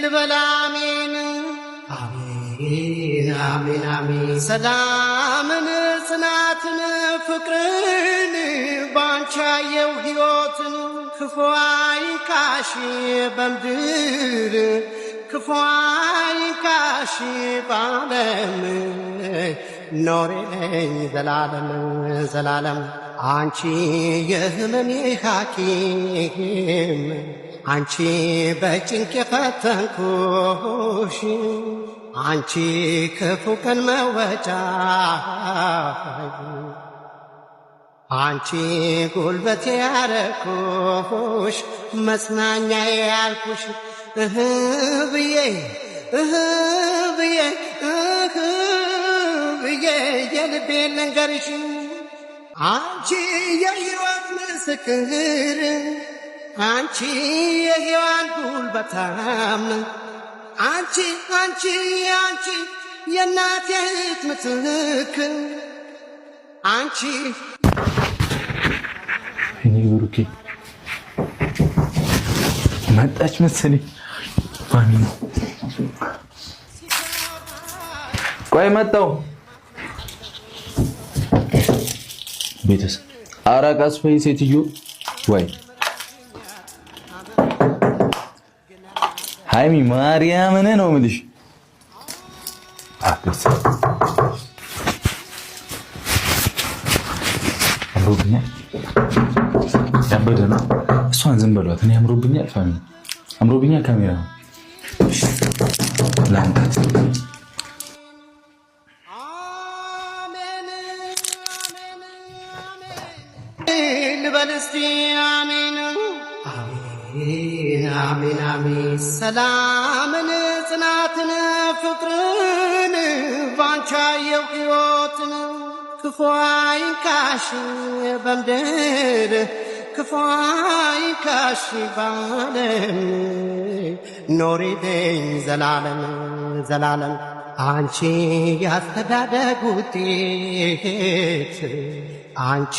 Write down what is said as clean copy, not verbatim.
ልበላሜን አሜን አሜን አሜን ሰላምን ጽናትን ፍቅርን ባንቻየው ሕይወትን ክፉ አይንካሽ በምድር ክፉ አይንካሽ ባለም ኖሬለኝ ዘላለም ዘላለም አንቺ የህመሜ ሐኪም አንቺ በጭንቅ የፈተንኩሽ አንቺ ክፉ ቀን መወጫ አንቺ ጉልበቴ ያረኩሽ መጽናኛዬ ያልኩሽ ብዬ የልቤን ልንገርሽ አንቺ የሕይወት ምስክር አንቺ የሕያዋን ጉልበታም አንቺ የእናቴ እህት ምትክ አንቺ እኔ ብሩኬ መጣች መሰለኝ ማሚ ቆይ መጣው ቤተሰብ አራቃስ ፈይ ሴትዮ ወይ ሃይሚ ማርያምን ነው የምልሽ አጥስ አምሮብኛል ያበደ ነው እሷን ዝም በሏት እኔ አምሮብኛል ፋሚሊ አምሮብኛል ካሜራ ላንታት ልበልስቲ አሜን አሜን አሜን አሜን ሰላምን ጽናትን ፍቅርን ባንቻየው ሕይወትን ክፉ አይንካሽ በምድር ክፉ አይንካሽ ባለም ኖሪልኝ ዘላለም ዘላለም አንቺ ያስተዳደግ ውጤት አንቺ